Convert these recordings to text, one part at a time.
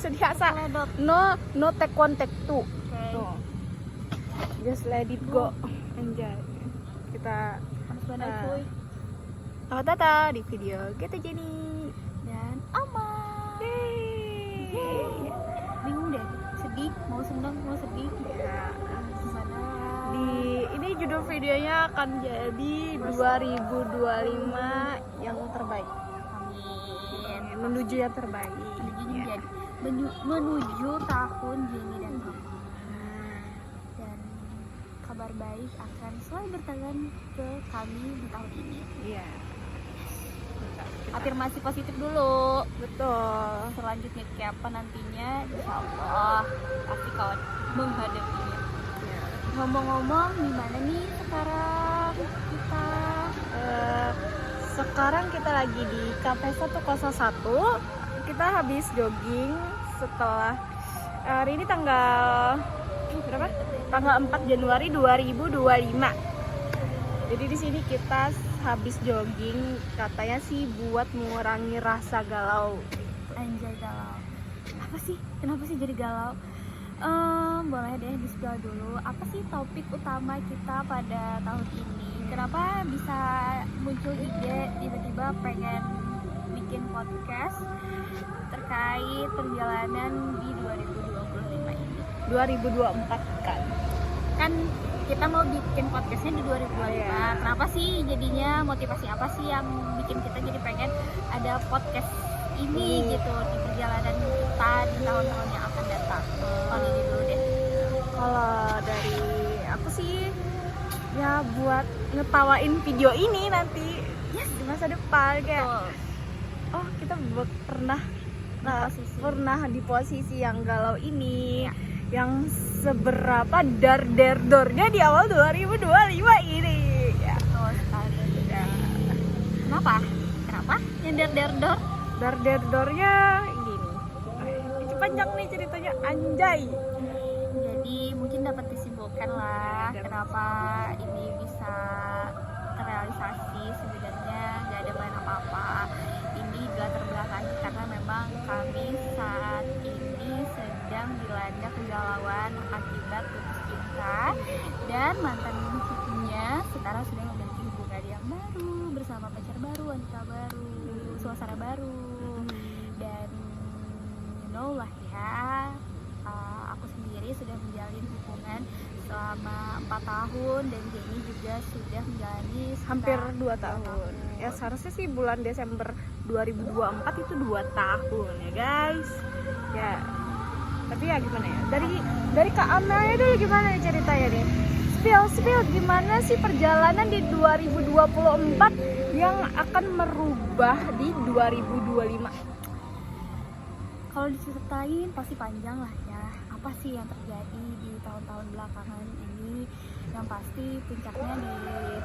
sedih asa. Ledot. No take one take two. Oke. No. Just let it go. Anjay. Kita Panas banget cuy. selamat datang di video kita Jenny Dan Ama. Yeay. Bingung deh, sedih, mau senang, mau sedih. Ya. Gimana? Ini judul videonya akan jadi 2025 yang terbaik. Amin. Menuju yang terbaik. Menuju menuju tahun Jenny dan Ama. Dan kabar baik akan selalu bertangan ke kami di tahun ini. Iya. Afirmasi positif dulu. Betul. Selanjutnya kayak apa nantinya, insya Allah pasti kawan menghadapinya. Ya. Ngomong-ngomong, gimana nih sekarang kita? Sekarang kita lagi di Cafe 101. Kita habis jogging setelah hari ini tanggal berapa? Tanggal 4 Januari 2025. Jadi di sini kita habis jogging, katanya sih buat mengurangi rasa galau. Anjay, galau. Apa sih? Kenapa sih jadi galau? Boleh deh di-spill dulu. Apa sih topik utama kita pada tahun ini? Kenapa bisa muncul ide tiba-tiba pengen bikin podcast terkait perjalanan di 2025 ini? 2024 kan. Kan kita mau bikin podcastnya di 2025. Iya. Kenapa sih jadinya, motivasi apa sih yang bikin kita jadi pengen ada podcast ini gitu di perjalanan kita di tahun-tahun yang akan datang? Kalau ini dulu deh. Kalau dari aku sih ya buat ngetawain video ini nanti di masa depan kayak Betul. oh kita pernah posisi. pernah di posisi yang galau ini, yang seberapa dar-der-dornya di awal 2025 ini ya. Betul sekali. Ya. Kenapa? Kenapa? Yang der-der-dor? Dar-der-dornya gini, ini panjang nih ceritanya, anjay. Jadi mungkin dapat disimpulkan lah kenapa ini bisa terrealisasi. Sebenarnya nggak ada bahan apa-apa. Ini latar belakang karena memang kami saat ini sedang dilanda kegalauan akibat putus cinta, dan mantan hidupnya sekarang sudah memiliki hubungan yang baru bersama pacar baru, wanita baru, suasana baru. Dan you know lah ya, aku sendiri sudah menjalin hubungan selama 4 tahun dan Jenny juga sudah menjalani Hampir sekitar 2 tahun. Ya seharusnya sih bulan Desember 2024 itu 2 tahun ya guys. Ya. Tapi ya gimana ya? Dari Kak Amelia dulu gimana nih ceritanya nih? Spill gimana sih perjalanan di 2024 yang akan merubah di 2025? Kalau diceritain pasti panjang lah ya. Apa sih yang terjadi di tahun-tahun belakangan ini? Yang pasti puncaknya di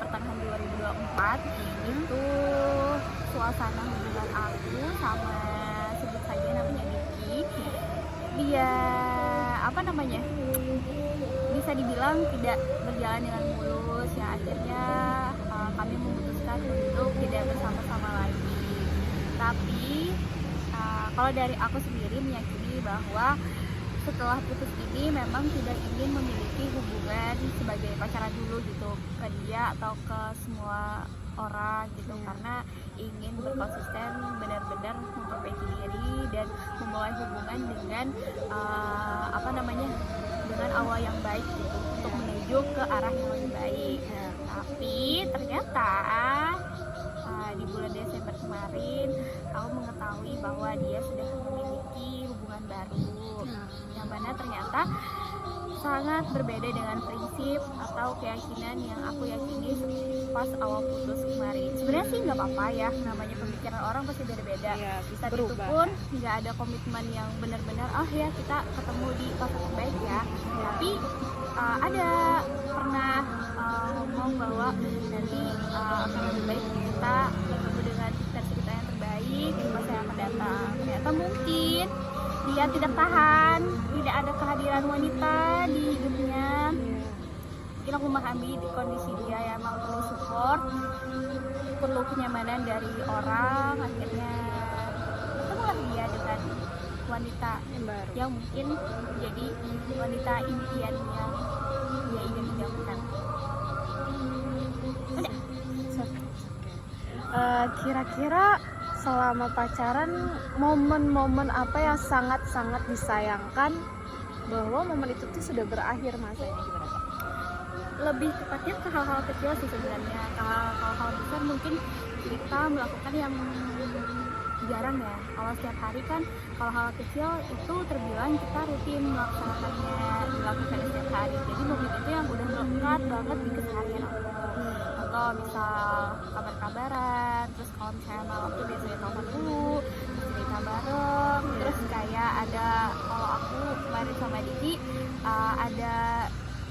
pertengahan 2024 itu suasana hubungan aku sama, sebut saja namanya Diki. Dia apa namanya? Bisa dibilang tidak berjalan dengan mulus ya. Akhirnya kami memutuskan untuk tidak bersama-sama lagi. Tapi kalau dari aku sendiri meyakini bahwa setelah putus ini memang tidak ingin memiliki hubungan sebagai pacaran dulu gitu ke dia atau ke semua orang gitu, karena ingin berkonsisten benar-benar memperbaiki diri dan memulai hubungan dengan dengan awal yang baik gitu untuk menuju ke arah yang lebih baik. Tapi ternyata di bulan Desember kemarin aku mengetahui bahwa dia sudah memiliki hubungan baru, yang mana ternyata sangat berbeda dengan prinsip atau keyakinan yang aku yakini pas awal putus kemarin. Sebenarnya sih nggak apa-apa ya, namanya pemikiran orang pasti beda-beda. Ya, bisa Saat itu berubah. pun nggak ada komitmen yang benar-benar ya kita ketemu di fase terbaik ya. Tapi ada pernah ngomong bahwa nanti akan lebih baik kita ketemu dengan versi kita yang terbaik di masa yang akan datang. Ternyata mungkin dia tidak tahan, tidak ada kehadiran wanita di hidupnya. Mungkin aku memahami di kondisi dia yang emang perlu support, perlu kenyamanan dari orang. Akhirnya ketemulah dia dengan wanita Yang baru. yang mungkin jadi wanita impian yang dia idam-idamkan. Udah. Kira-kira selama pacaran momen-momen apa yang sangat-sangat disayangkan bahwa momen itu tuh sudah berakhir masanya gimana Kak? Lebih tepatnya ke hal-hal kecil sih sebenarnya. Hal-hal besar mungkin kita melakukan yang jarang ya. Kalau setiap hari kan kalau hal kecil itu terbilang kita rutin melakukan setiap hari. Jadi momen itu yang udah melekat banget di keseharian aku. Atau misal kabar-kabaran, terus kalau misalnya malam tuh biasanya telepon dulu, terus cerita bareng, terus kayak ada, kalau aku kemarin sama Diki ada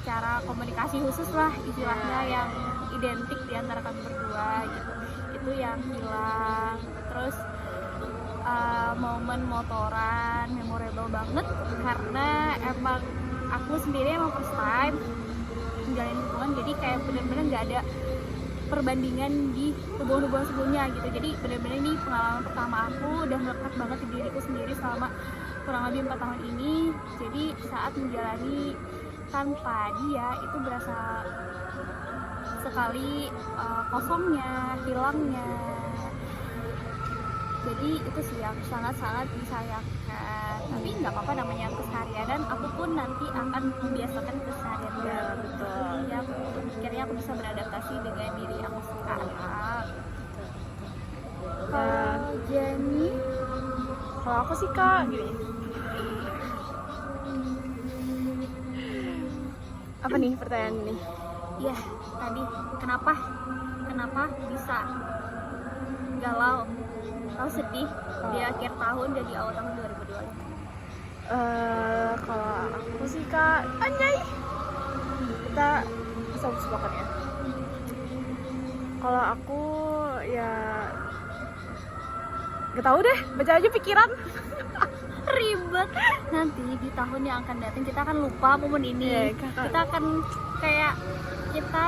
cara komunikasi khusus lah istilahnya yang identik di antara kami berdua gitu. Itu yang hilang. Terus momen motoran memorable banget karena emang aku sendiri emang first time menjalin hubungan, jadi kayak bener-bener nggak ada perbandingan di hubungan-hubungan sebelumnya gitu. Jadi bener-bener ini pengalaman pertama aku, udah melekat banget di diriku sendiri selama kurang lebih 4 tahun ini. Jadi saat menjalani tanpa dia itu berasa sekali kosongnya, hilangnya. Jadi itu sih yang sangat-sangat disayangkan. Tapi nggak apa-apa, namanya keseharian, dan aku pun nanti akan membiasakan keseharian Ya betul. ya, akhirnya aku bisa beradaptasi dengan diri aku sekarang. Kalau Jenny, Kalau aku sih Kak gini. Apa nih pertanyaan ini? ya tadi kenapa bisa galau atau sedih di akhir tahun dan di awal tahun 2022? Kalau aku sih Kak, anjay. Kita bisa sepakat ya. Kalau aku ya gak tahu deh, baca aja pikiran. Ribet. Nanti di tahun yang akan datang kita akan lupa momen ini. Kita akan kayak kita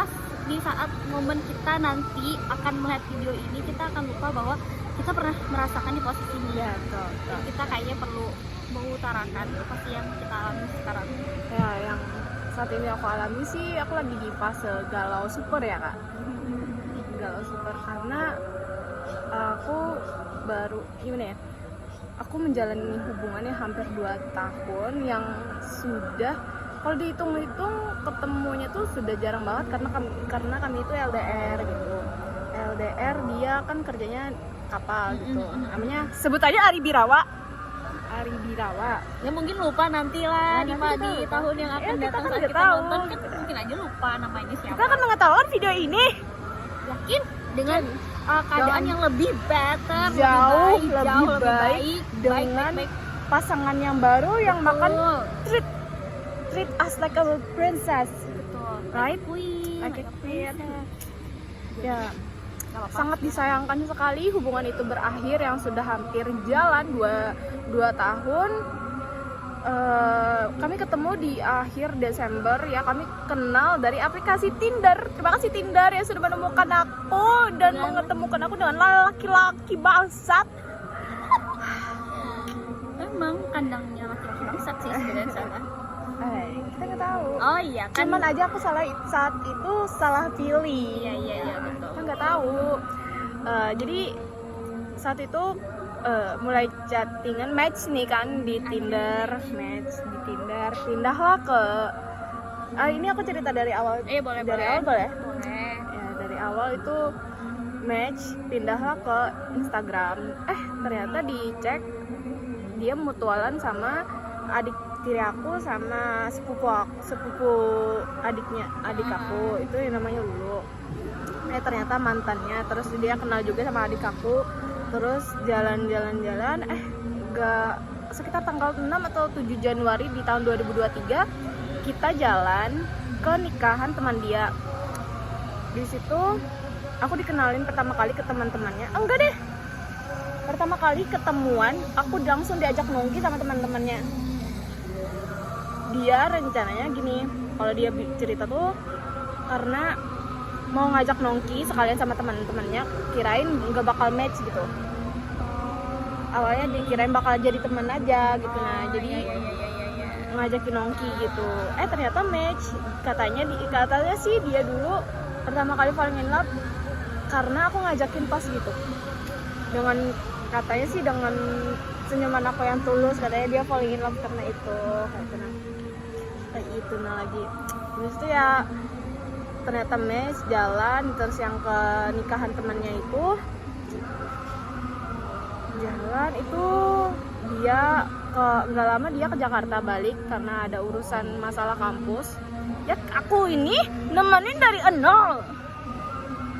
di saat momen kita nanti akan melihat video ini, kita akan lupa bahwa kita pernah merasakan di posisi ini. Ya, betul. Kita kayaknya perlu mengutarakan apa sih yang kita alami sekarang. Ya, yang saat ini aku alami sih, aku lagi di fase galau super ya Kak. Galau super karena aku baru gimana ya? Aku menjalani hubungannya hampir 2 tahun yang sudah, kalau dihitung-hitung ketemunya tuh sudah jarang banget karena kami itu LDR gitu. LDR, dia kan kerjanya kapal gitu. Namanya sebut aja Ari Birawa. Ya mungkin lupa nanti lah Ya, di nanti kita tahun yang akan kita datang kan saat nggak kita tahu. nonton kan mungkin aja lupa namanya siapa. Kita akan mengetahui video ini Yakin dengan keadaan yang lebih better, jauh lebih lebih baik dengan baik. pasangan yang baru yang makan Betul. treat us like a princess. Betul. Right? Queen, Like a queen. princess. Ya, Gak apa-apa. sangat disayangkan sekali hubungan itu berakhir yang sudah hampir jalan 2 tahun. Kami ketemu di akhir Desember ya, kami kenal dari aplikasi Tinder. Terima kasih Tinder ya sudah menemukan aku dan mengetemukan aku dengan laki-laki bangsat. Emang kandangnya laki-laki bangsat sih sebenarnya sana. Kita nggak tahu. Oh iya kan. Cuman aja aku saat itu salah pilih. Iya betul. Kita nggak tahu. Jadi saat itu mulai chattingan, match nih kan di Tinder, pindahlah ke ini aku cerita dari awal. Boleh. Dari awal boleh? Boleh. Ya, dari awal itu match, pindahlah ke Instagram. Ternyata dicek dia mutualan sama adik tiri aku sama sepupu adik aku, itu yang namanya Lulu. Ternyata mantannya, terus dia kenal juga sama adik aku. Terus jalan-jalan gak sekitar tanggal 6 atau 7 Januari di tahun 2023 kita jalan ke nikahan teman dia. Di situ aku dikenalin pertama kali ke teman-temannya. Enggak deh, pertama kali ketemuan aku langsung diajak nongki sama teman-temannya. Dia rencananya gini, kalau dia cerita tuh karena mau ngajak nongki sekalian sama teman-temannya, kirain nggak bakal match gitu. awalnya dikirain bakal jadi teman aja gitu. Nah jadi iya. ngajakin nongki gitu. Ternyata match. Katanya sih dia dulu pertama kali falling in love karena aku ngajakin pas gitu. Katanya sih dengan senyuman aku yang tulus, katanya dia falling in love karena itu. Kayak gitu lagi. Terus itu ya ternyata match, jalan, terus yang ke nikahan temannya itu jalan itu dia nggak lama dia ke Jakarta balik karena ada urusan masalah kampus. Ya aku ini nemenin dari nol,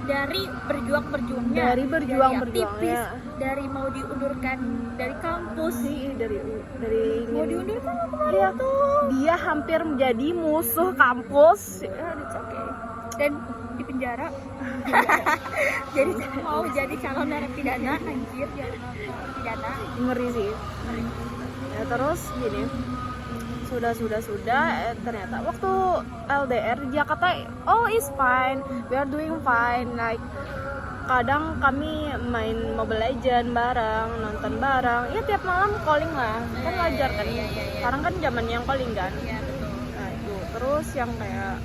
dari berjuangnya tipis, dari mau diundurkan dari kampus sih, dari mau diundurkan iya, dia hampir menjadi musuh kampus ya, it's okay. Dan di penjara jadi mau jadi calon narapidana, anjir, narapidana ngeri sih. Ya terus gini, sudah ternyata waktu LDR di Jakarta all is fine, we are doing fine, like kadang kami main Mobile Legends bareng, nonton bareng, ya tiap malam calling lah, kan wajar kan. Sekarang kan zamannya yang calling kan. Nah itu terus yang kayak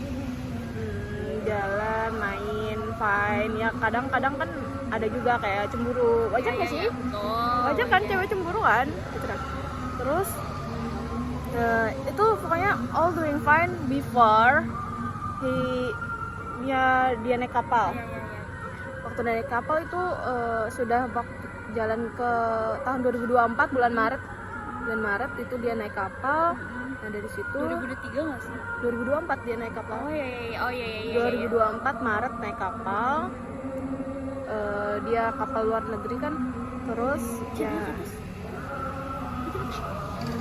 jalan main fine, ya kadang-kadang kan ada juga kayak cemburu, wajar nggak sih? Wajar kan, cewek cemburu kan gitu kan. Terus itu pokoknya all doing fine before dia naik kapal. Waktu naik kapal itu sudah jalan ke tahun 2024 bulan Maret itu dia naik kapal. Nah dari situ 2023 nggak sih? 2024 dia naik kapal. Oh iya. 2024 Maret naik kapal. Dia kapal luar negeri kan. Terus ya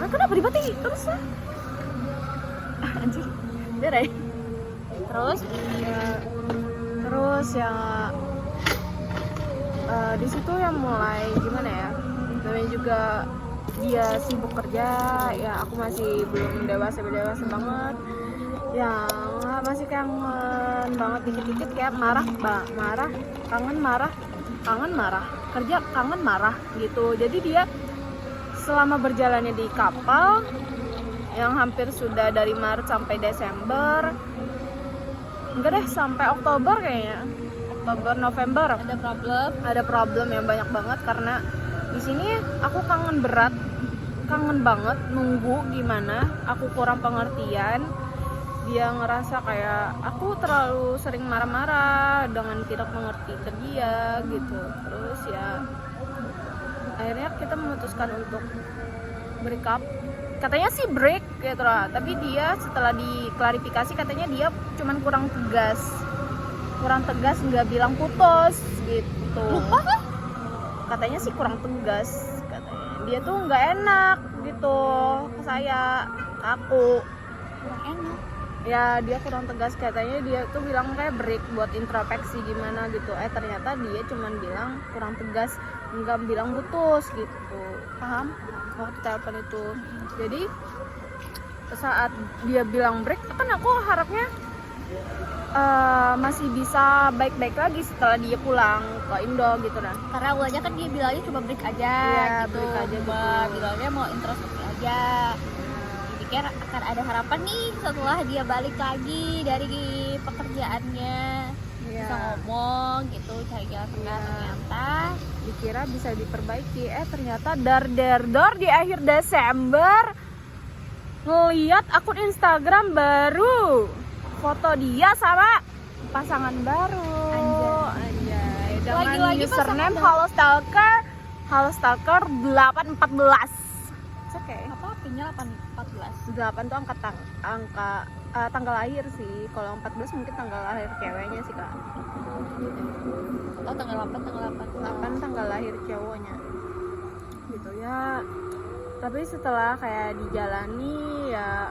kenapa dibatiin? Terus lah anjir berai. Terus ya di situ yang mulai gimana ya, namanya juga dia sibuk kerja, ya aku masih belum dewasa banget, yang masih kangen banget, dikit-dikit kayak marah, kangen marah, kerja kangen marah gitu. Jadi dia selama berjalannya di kapal yang hampir sudah dari Maret sampai Desember, enggak deh, sampai Oktober kayaknya, November ada problem yang banyak banget. Karena di sini aku kangen banget nunggu gimana, aku kurang pengertian, dia ngerasa kayak aku terlalu sering marah-marah dengan tidak mengerti ke dia gitu. Terus ya akhirnya kita memutuskan untuk break up. Katanya sih break gitu lah, tapi dia setelah diklarifikasi katanya dia cuman kurang tegas, nggak bilang putus gitu. Katanya sih kurang tegas, katanya dia tuh nggak enak gitu ke saya, aku Kurang enak. ya dia kurang tegas, katanya dia tuh bilang kayak break buat introspeksi gimana gitu. Ternyata dia cuman bilang kurang tegas, nggak bilang putus gitu, paham waktu telepon itu. Jadi saat dia bilang break kan aku harapnya masih bisa baik-baik lagi setelah dia pulang ke Indo gitu kan. Karena awalnya kan dia bilangnya cuma break aja, gitu. Break aja gitu. Bilangnya mau introspeksi aja. Dipikir akan ada harapan nih setelah dia balik lagi dari pekerjaannya, bisa ngomong gitu, cari jalan tengah. Ternyata dikira bisa diperbaiki, ternyata dar di akhir Desember ngeliat akun Instagram baru, foto dia sama pasangan baru. Anjay. Dengan Lagi-lagi username pasangan Halostalker 814. It's okay. apa artinya 814? 8 tuh angka tanggal lahir sih. Kalau 14 mungkin tanggal lahir ceweknya sih, Kak. Oh, tanggal 8. 8 tanggal lahir cowoknya. Gitu ya. Tapi setelah kayak dijalani ya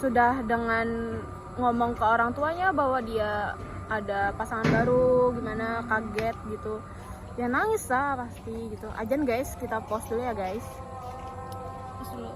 sudah dengan ngomong ke orang tuanya bahwa dia ada pasangan baru, gimana, kaget gitu. Ya nangis lah pasti gitu. Ajan guys, kita post dulu ya guys. Terus dulu.